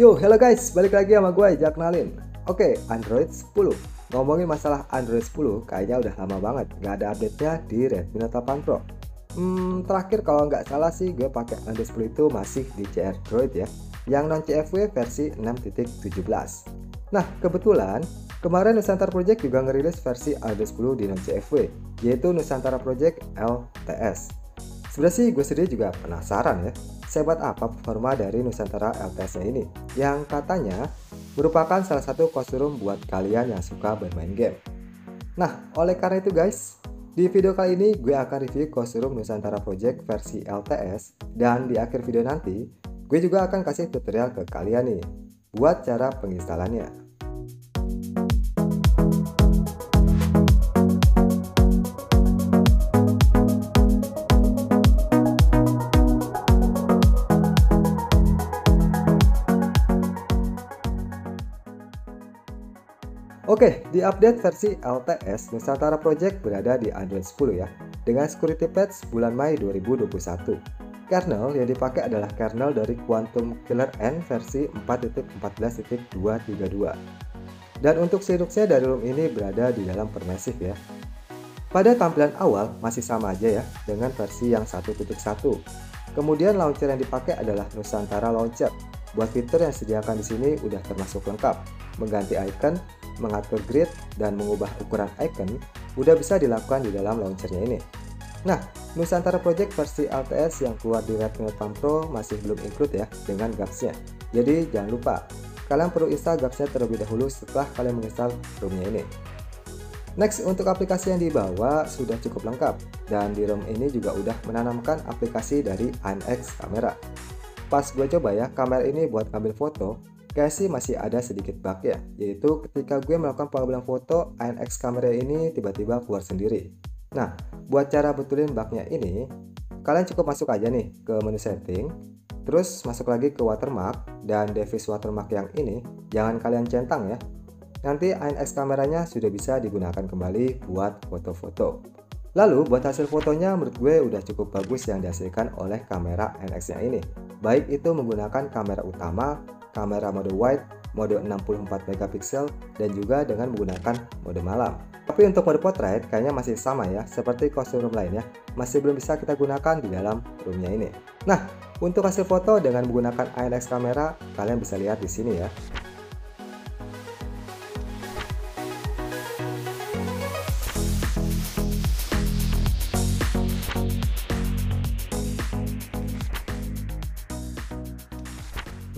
Yo, hello guys, balik lagi sama gue, Jak Nalin. Oke, Android 10. Ngomongin masalah Android 10, kayaknya udah lama banget nggak ada update-nya di Redmi Note 8 Pro. Terakhir kalau nggak salah sih gue pakai Android 10 itu masih di CR Droid ya, yang non CFW versi 6.17. Nah, kebetulan kemarin Nusantara Project juga ngerilis versi Android 10 di non CFW, yaitu Nusantara Project LTS. Sebenarnya sih gue sendiri juga penasaran ya, sehebat apa performa dari Nusantara LTS-nya ini, yang katanya merupakan salah satu kostum buat kalian yang suka bermain game. Nah, oleh karena itu guys, di video kali ini gue akan review kostum Nusantara Project versi LTS, dan di akhir video nanti, gue juga akan kasih tutorial ke kalian nih, buat cara penginstalannya. Oke, di update versi LTS, Nusantara Project berada di Android 10 ya, dengan security patch bulan Mei 2021. Kernel yang dipakai adalah kernel dari Quantum Killer N versi 4.14.232. Dan untuk Linuxnya dari ROM ini berada di dalam Pervasive ya. Pada tampilan awal masih sama aja ya, dengan versi yang 1.1. Kemudian launcher yang dipakai adalah Nusantara Launcher. Buat fitur yang disediakan di sini udah termasuk lengkap. Mengganti icon, mengatur grid, dan mengubah ukuran icon udah bisa dilakukan di dalam launchernya ini. Nah, Nusantara Project versi LTS yang keluar di Redmi Note 8 Pro masih belum include ya dengan GApps-nya. Jadi jangan lupa, kalian perlu install GApps-nya terlebih dahulu setelah kalian menginstal ROM-nya ini. Next, untuk aplikasi yang dibawa sudah cukup lengkap, dan di ROM ini juga udah menanamkan aplikasi dari IMX Camera. Pas gue coba ya, kamera ini buat ngambil foto, kayak sih masih ada sedikit bug ya, yaitu ketika gue melakukan pengambilan foto, IMX Camera ini tiba-tiba keluar sendiri. Nah, buat cara betulin bugnya ini, kalian cukup masuk aja nih ke menu setting, terus masuk lagi ke watermark, dan device watermark yang ini jangan kalian centang ya. Nanti IMX kameranya sudah bisa digunakan kembali buat foto-foto. Lalu buat hasil fotonya menurut gue udah cukup bagus yang dihasilkan oleh kamera IMX-nya ini. Baik itu menggunakan kamera utama, kamera mode wide, mode 64 megapiksel, dan juga dengan menggunakan mode malam. Tapi untuk mode portrait kayaknya masih sama ya, seperti kostum ROM lainnya, masih belum bisa kita gunakan di dalam ROM-nya ini. Nah, untuk hasil foto dengan menggunakan IMX kamera, kalian bisa lihat di sini ya.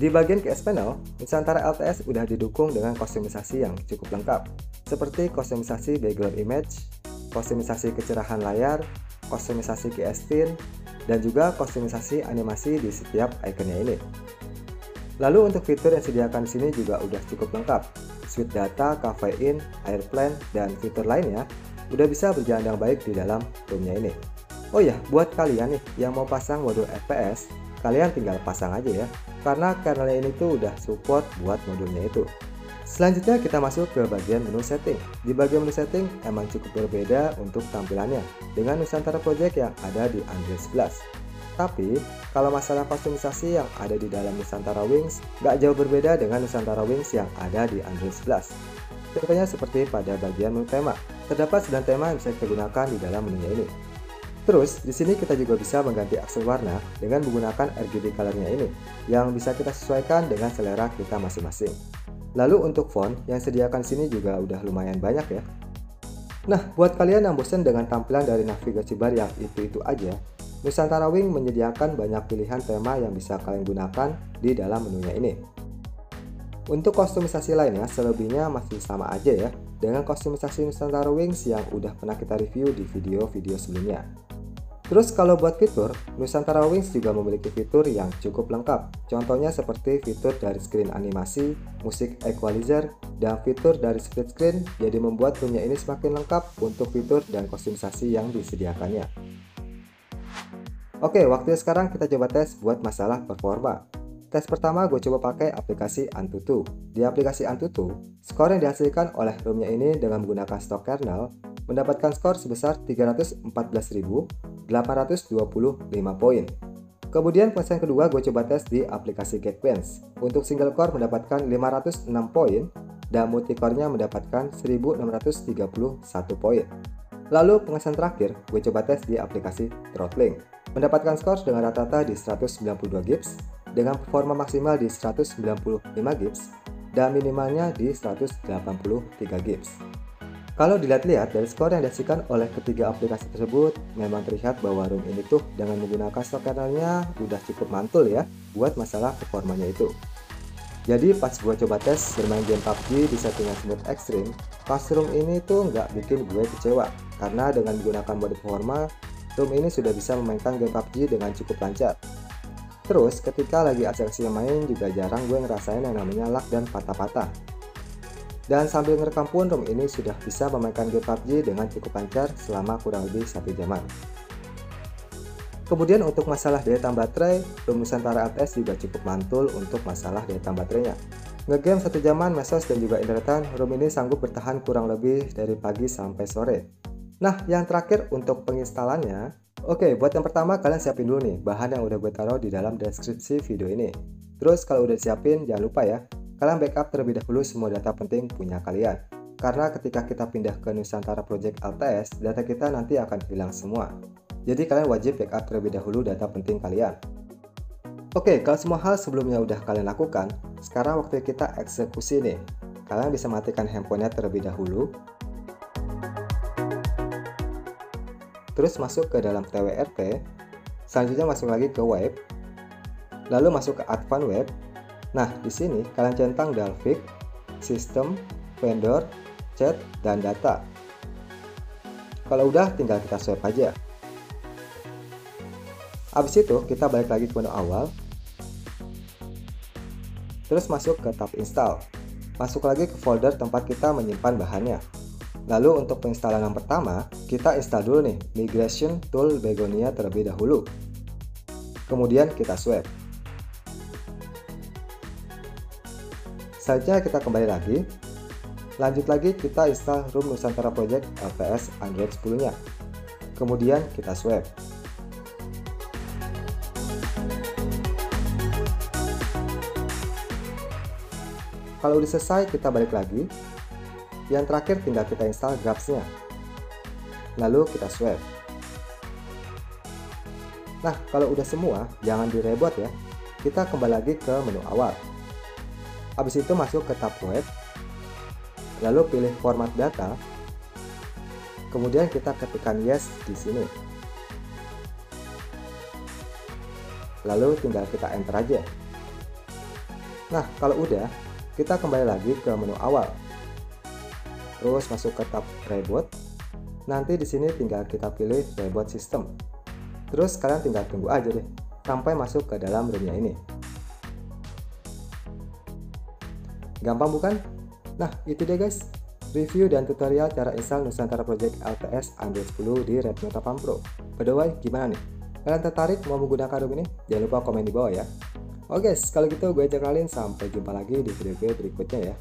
Di bagian KS Panel, Nusantara LTS udah didukung dengan kostumisasi yang cukup lengkap, seperti kostumisasi background image, kostumisasi kecerahan layar, kostumisasi KS Tint, dan juga kostumisasi animasi di setiap ikonnya ini. Lalu untuk fitur yang disediakan di sini juga udah cukup lengkap. Suite data, Cafe-in, Airplane, dan fitur lainnya udah bisa berjalan dengan baik di dalam ROM-nya ini. Oh ya, buat kalian nih yang mau pasang modul FPS, kalian tinggal pasang aja ya, karena kernelnya ini tuh udah support buat modulnya itu. Selanjutnya kita masuk ke bagian menu setting. Di bagian menu setting emang cukup berbeda untuk tampilannya dengan Nusantara Project yang ada di Android 11. Tapi kalau masalah kostumisasi yang ada di dalam Nusantara Wings nggak jauh berbeda dengan Nusantara Wings yang ada di Android 11. Contohnya seperti pada bagian menu tema, terdapat 9 tema yang bisa kita gunakan di dalam menunya ini. Terus, di sini kita juga bisa mengganti aksen warna dengan menggunakan RGB color-nya ini, yang bisa kita sesuaikan dengan selera kita masing-masing. Lalu untuk font, yang disediakan di sini juga udah lumayan banyak ya. Nah, buat kalian yang bosan dengan tampilan dari navigasi bar yang itu-itu aja, Nusantara Wing menyediakan banyak pilihan tema yang bisa kalian gunakan di dalam menunya ini. Untuk kostumisasi lainnya, selebihnya masih sama aja ya, dengan kostumisasi Nusantara Wings yang udah pernah kita review di video-video sebelumnya. Terus kalau buat fitur, Nusantara Wings juga memiliki fitur yang cukup lengkap. Contohnya seperti fitur dari screen animasi, musik equalizer, dan fitur dari split screen, jadi membuat ROM-nya ini semakin lengkap untuk fitur dan kostumisasi yang disediakannya. Oke, waktunya sekarang kita coba tes buat masalah performa. Tes pertama gue coba pakai aplikasi Antutu. Di aplikasi Antutu, skor yang dihasilkan oleh ROM-nya ini dengan menggunakan stok kernel mendapatkan skor sebesar 314.825 poin. Kemudian pengisian kedua gue coba tes di aplikasi Geekbench. Untuk single core mendapatkan 506 poin dan multicore-nya mendapatkan 1631 poin. Lalu pengisian terakhir gue coba tes di aplikasi Throttling. Mendapatkan skor dengan rata-rata di 192 gips dengan performa maksimal di 195 gips dan minimalnya di 183 gips. Kalau dilihat-lihat dari skor yang dihasilkan oleh ketiga aplikasi tersebut, memang terlihat bahwa ROM ini tuh dengan menggunakan stok kernelnya udah cukup mantul ya buat masalah performanya itu. Jadi pas gue coba tes bermain game PUBG di settingan smooth extreme, pas ROM ini tuh nggak bikin gue kecewa karena dengan menggunakan mode performa, ROM ini sudah bisa memainkan game PUBG dengan cukup lancar. Terus ketika lagi asik-asik main juga jarang gue ngerasain yang namanya lag dan patah-patah. Dan sambil ngerekam pun ROM ini sudah bisa memainkan game PUBG dengan cukup lancar selama kurang lebih 1 jaman. Kemudian untuk masalah daya tahan baterai, ROM Nusantara LTS juga cukup mantul untuk masalah daya tahan baterainya. Ngegame 1 jaman, mesos dan juga internetan, ROM ini sanggup bertahan kurang lebih dari pagi sampai sore. Nah, yang terakhir untuk penginstalannya, oke, buat yang pertama kalian siapin dulu nih bahan yang udah gue taruh di dalam deskripsi video ini. Terus kalau udah siapin, jangan lupa ya, kalian backup terlebih dahulu semua data penting punya kalian. Karena ketika kita pindah ke Nusantara Project LTS, data kita nanti akan hilang semua. Jadi kalian wajib backup terlebih dahulu data penting kalian. Oke, kalau semua hal sebelumnya udah kalian lakukan, sekarang waktu kita eksekusi nih. Kalian bisa matikan handphonenya terlebih dahulu. Terus masuk ke dalam TWRP. Selanjutnya masuk lagi ke web. Lalu masuk ke advanced web. Nah, di sini kalian centang Dalvik, sistem, vendor, chat, dan data. Kalau udah, tinggal kita swipe aja. Habis itu, kita balik lagi ke menu awal. Terus masuk ke tab install. Masuk lagi ke folder tempat kita menyimpan bahannya. Lalu untuk penginstalan yang pertama, kita install dulu nih Migration Tool Begonia terlebih dahulu. Kemudian kita swipe. Selanjutnya kita kembali lagi. Lanjut lagi kita install ROM Nusantara Project LTS Android 10-nya. Kemudian kita swipe. Kalau udah selesai, kita balik lagi. Yang terakhir tinggal kita install Grabs-nya. Lalu kita swipe. Nah, kalau udah semua, jangan di-reboot ya. Kita kembali lagi ke menu awal. Habis itu masuk ke tab web, lalu pilih format data, kemudian kita ketikkan yes di sini. Lalu tinggal kita enter aja. Nah, kalau udah, kita kembali lagi ke menu awal. Terus masuk ke tab reboot. Nanti di sini tinggal kita pilih reboot system. Terus kalian tinggal tunggu aja deh sampai masuk ke dalam ROM-nya ini. Gampang bukan? Nah, itu deh guys, review dan tutorial cara install Nusantara Project LTS Android 10 di Redmi Note 8 Pro. By the way, gimana nih? Kalian tertarik mau menggunakan ROM ini? Jangan lupa komen di bawah ya. Oke guys, kalau gitu gue Jack Ralin, sampai jumpa lagi di video berikutnya ya.